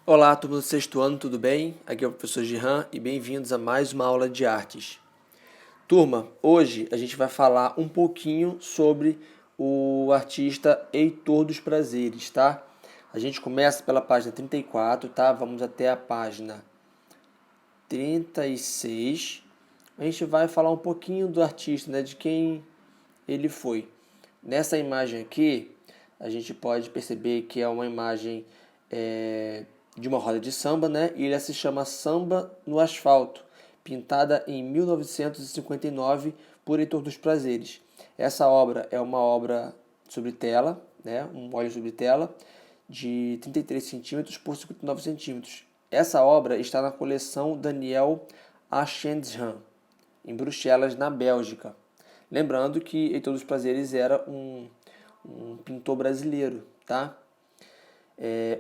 Olá, turma do sexto ano, tudo bem? Aqui é o professor Giran e bem-vindos a mais uma aula de artes. Turma, hoje a gente vai falar um pouquinho sobre o artista Heitor dos Prazeres, tá? A gente começa pela página 34, tá? Vamos até a página 36. A gente vai falar um pouquinho do artista, né? De quem ele foi. Nessa imagem aqui, a gente pode perceber que é uma imagem de uma roda de samba, né? E ele se chama Samba no Asfalto, pintada em 1959 por Heitor dos Prazeres. Essa obra é uma obra sobre tela, né? Um óleo sobre tela de 33 centímetros por 59 centímetros. Essa obra está na coleção Daniel Achendran, em Bruxelas, na Bélgica. Lembrando que Heitor dos Prazeres era um pintor brasileiro, tá?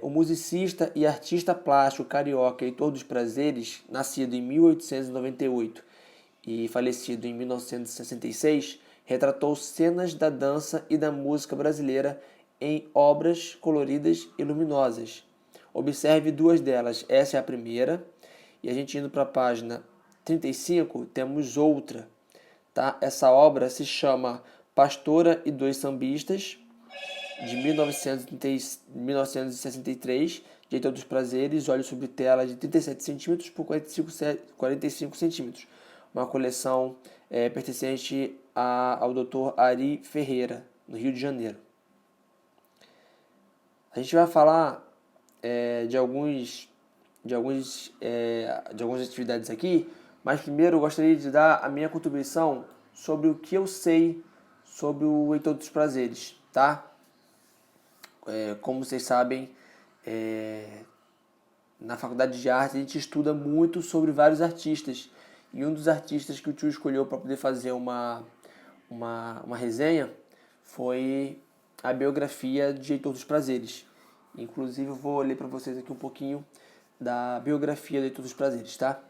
O musicista e artista plástico carioca Heitor dos Prazeres, nascido em 1898 e falecido em 1966, retratou cenas da dança e da música brasileira em obras coloridas e luminosas. Observe duas delas. Essa é a primeira. E a gente indo para a página 35, temos outra. Tá? Essa obra se chama Pastora e Dois Sambistas, de 1963, de Heitor dos Prazeres, óleo sobre tela de 37 centímetros por 45 centímetros. Uma coleção pertencente ao Dr. Ari Ferreira, no Rio de Janeiro. A gente vai falar de algumas atividades aqui, mas primeiro eu gostaria de dar a minha contribuição sobre o que eu sei sobre o Heitor dos Prazeres, tá? Como vocês sabem, na faculdade de arte a gente estuda muito sobre vários artistas. E um dos artistas que o tio escolheu para poder fazer uma resenha foi a biografia de Heitor dos Prazeres. Inclusive eu vou ler para vocês aqui um pouquinho da biografia de Heitor dos Prazeres, tá?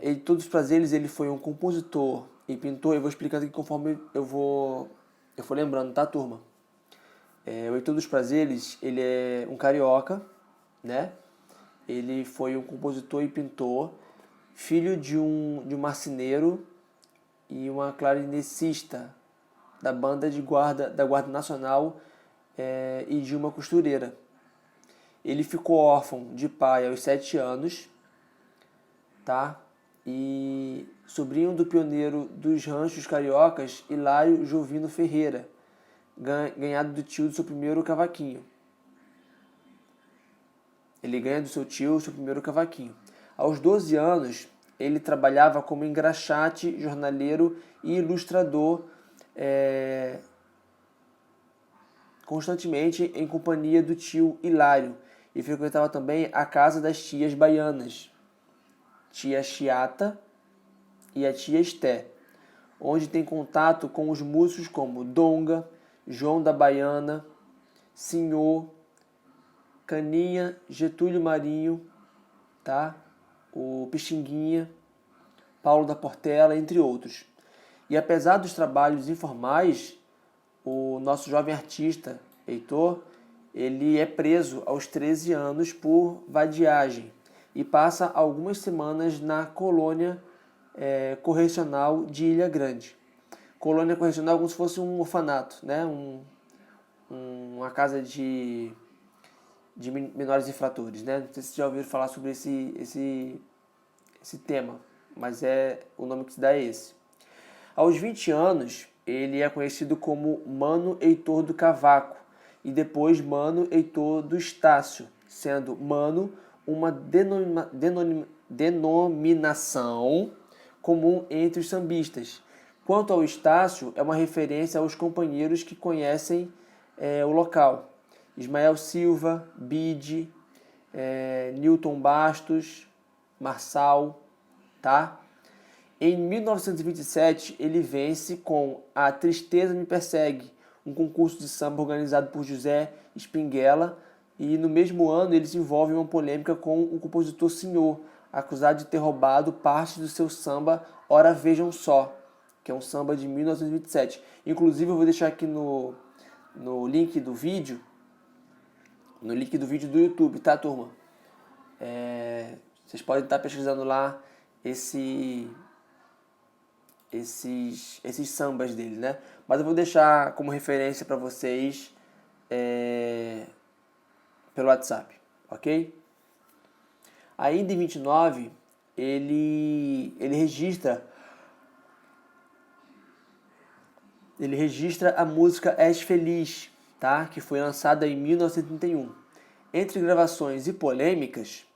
Heitor dos Prazeres, ele foi um compositor e pintor. Eu vou explicando aqui conforme eu for lembrando, tá, turma? O Heitor dos Prazeres, ele é um carioca, né? Ele foi um compositor e pintor, filho de um marceneiro e uma clarinetista da banda da Guarda Nacional e de uma costureira. Ele ficou órfão de pai aos 7 anos, tá? E sobrinho do pioneiro dos ranchos cariocas, Hilário Jovino Ferreira, ganhado do tio do seu primeiro cavaquinho. Ele ganha do seu tio o seu primeiro cavaquinho. Aos 12 anos, ele trabalhava como engraxate, jornaleiro e ilustrador, constantemente em companhia do tio Hilário, e frequentava também a casa das tias baianas, tia Chiata e a tia Esté, onde tem contato com os músicos como Donga, João da Baiana, Senhor, Caninha, Getúlio Marinho, tá? O Pixinguinha, Paulo da Portela, entre outros. E apesar dos trabalhos informais, o nosso jovem artista, Heitor, ele é preso aos 13 anos por vadiagem e passa algumas semanas na colônia correcional de Ilha Grande. Colônia correcional é como se fosse um orfanato, né? Uma casa de menores infratores, né? Não sei se vocês já ouviram falar sobre esse tema, mas o nome que se dá é esse. Aos 20 anos, ele é conhecido como Mano Heitor do Cavaco e depois Mano Heitor do Estácio, sendo Mano uma denominação comum entre os sambistas. Quanto ao Estácio, é uma referência aos companheiros que conhecem o local. Ismael Silva, Bide, Newton Bastos, Marçal, tá? Em 1927, ele vence com A Tristeza Me Persegue, um concurso de samba organizado por José Espinguela, e no mesmo ano ele se envolve em uma polêmica com o compositor Senhor, acusado de ter roubado parte do seu samba Ora Vejam Só, que é um samba de 1927. Inclusive eu vou deixar aqui no link do vídeo no link do vídeo do YouTube, tá, turma? Vocês podem estar pesquisando lá esses sambas dele, né? Mas eu vou deixar como referência para vocês pelo WhatsApp, ok? Ainda em 29, ele registra a música És Feliz, tá? Que foi lançada em 1931. Entre gravações e polêmicas,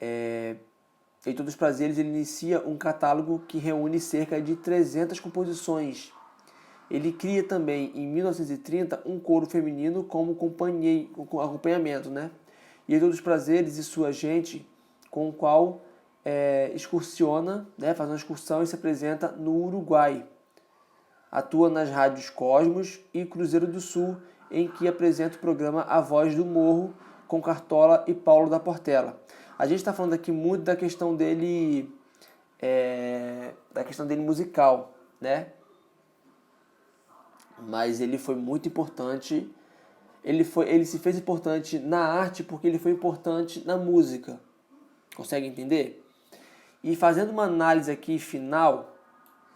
em Todos os Prazeres ele inicia um catálogo que reúne cerca de 300 composições. Ele cria também, em 1930, um coro feminino como acompanhamento, né? E em Todos os Prazeres e Sua Gente, com o qual excursiona, né? Faz uma excursão e se apresenta no Uruguai. Atua nas rádios Cosmos e Cruzeiro do Sul, em que apresenta o programa A Voz do Morro, com Cartola e Paulo da Portela. A gente está falando aqui muito da questão dele, musical, né? Mas ele foi muito importante. Ele se fez importante na arte porque ele foi importante na música. Consegue entender? E fazendo uma análise aqui final,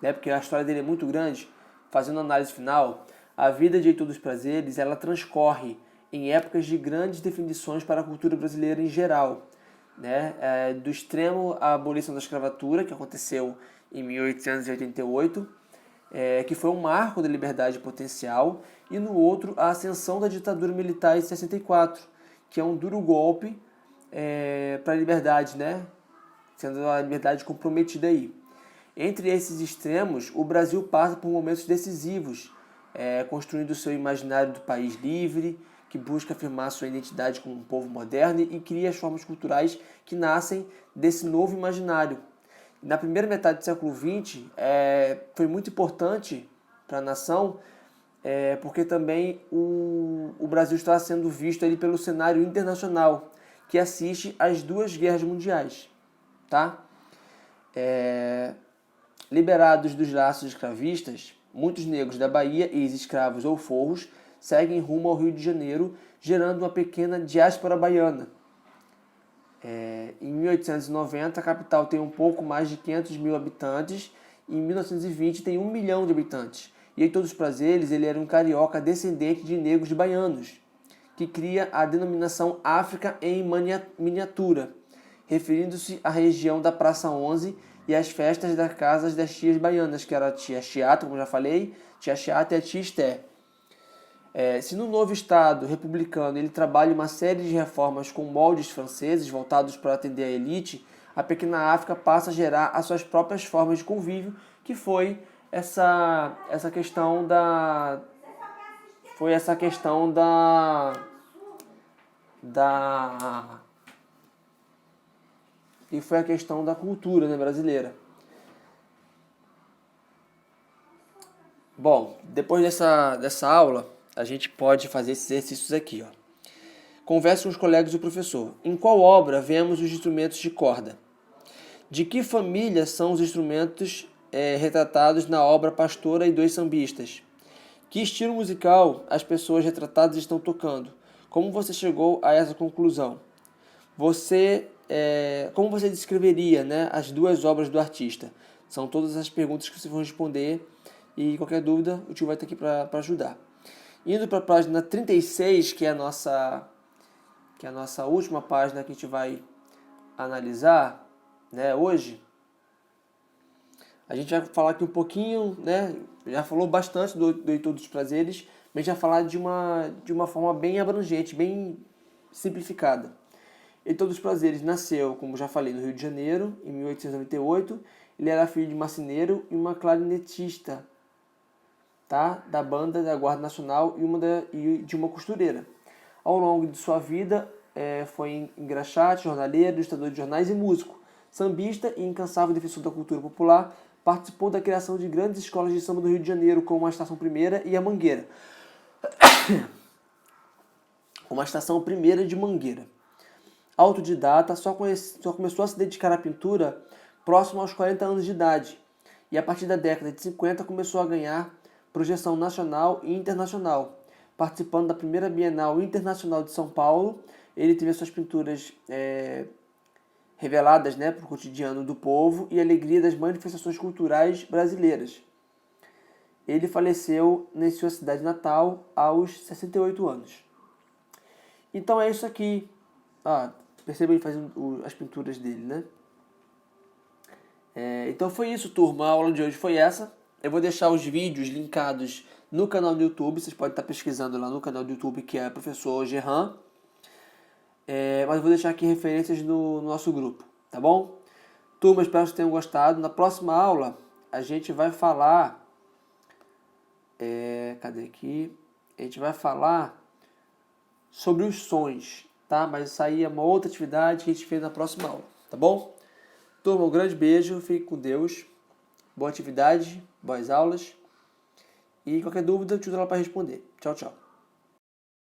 né? Porque a história dele é muito grande. Fazendo uma análise final, a vida de Heitor dos Prazeres, ela transcorre em épocas de grandes definições para a cultura brasileira em geral, né? Do extremo à abolição da escravatura, que aconteceu em 1888, que foi um marco da liberdade potencial, e no outro a ascensão da ditadura militar em 64, que é um duro golpe para a liberdade, né? Sendo a liberdade comprometida aí. Entre esses extremos, o Brasil passa por momentos decisivos, construindo o seu imaginário do país livre, que busca afirmar sua identidade como um povo moderno e cria as formas culturais que nascem desse novo imaginário. Na primeira metade do século XX, foi muito importante para a nação, porque também o Brasil está sendo visto ali pelo cenário internacional, que assiste às duas guerras mundiais. Tá? Liberados dos laços escravistas, muitos negros da Bahia, ex-escravos ou forros, seguem rumo ao Rio de Janeiro, gerando uma pequena diáspora baiana. Em 1890, a capital tem um pouco mais de 500 mil habitantes, e em 1920 tem 1 milhão de habitantes. E em Todos os Prazeres, ele era um carioca descendente de negros baianos, que cria a denominação África em miniatura, referindo-se à região da Praça 11 e às festas das casas das tias baianas, que era a tia Chiata, como já falei, tia Chiata e a tia Esté. Se no novo Estado republicano ele trabalha uma série de reformas com moldes franceses voltados para atender a elite, a pequena África passa a gerar as suas próprias formas de convívio, que foi essa questão da e foi a questão da cultura, né, brasileira. Bom, depois dessa aula, a gente pode fazer esses exercícios aqui, ó. Converse com os colegas do professor. Em qual obra vemos os instrumentos de corda? De que família são os instrumentos retratados na obra Pastora e Dois Sambistas? Que estilo musical as pessoas retratadas estão tocando? Como você chegou a essa conclusão? Como você descreveria, né, as duas obras do artista? São todas as perguntas que vocês vão responder, e qualquer dúvida o tio vai estar aqui para ajudar. Indo para a página 36, que é a nossa última página que a gente vai analisar, né, hoje, a gente vai falar aqui um pouquinho, né, já falou bastante do Heitor dos Prazeres, mas a gente vai falar de uma forma bem abrangente, bem simplificada. Heitor dos Prazeres nasceu, como já falei, no Rio de Janeiro, em 1898. Ele era filho de marceneiro e uma clarinetista, tá? Da banda da Guarda Nacional e de uma costureira. Ao longo de sua vida, foi engraxate, jornaleiro, ilustrador de jornais e músico. Sambista e incansável defensor da cultura popular, participou da criação de grandes escolas de samba do Rio de Janeiro, como a Estação Primeira e a Mangueira. Uma Estação Primeira de Mangueira. Autodidata, só começou a se dedicar à pintura próximo aos 40 anos de idade, e a partir da década de 50 começou a ganhar projeção nacional e internacional. participando da primeira Bienal Internacional de São Paulo. Ele teve suas pinturas reveladas, né, para o cotidiano do povo e a alegria das manifestações culturais brasileiras. Ele faleceu em sua cidade natal aos 68 anos. Então é isso aqui. Perceba ele fazendo as pinturas dele, né? Então foi isso, turma. A aula de hoje foi essa. Eu vou deixar os vídeos linkados no canal do YouTube. Vocês podem estar pesquisando lá no canal do YouTube, que é Professor Gerran. Mas eu vou deixar aqui referências no nosso grupo, tá bom? Turma, espero que vocês tenham gostado. Na próxima aula, a gente vai falar... cadê aqui? A gente vai falar sobre os sons, tá? Mas isso aí é uma outra atividade que a gente fez na próxima aula, tá bom? Turma, um grande beijo, fique com Deus. Boa atividade, boas aulas. E qualquer dúvida, eu te dou lá para responder. Tchau, tchau.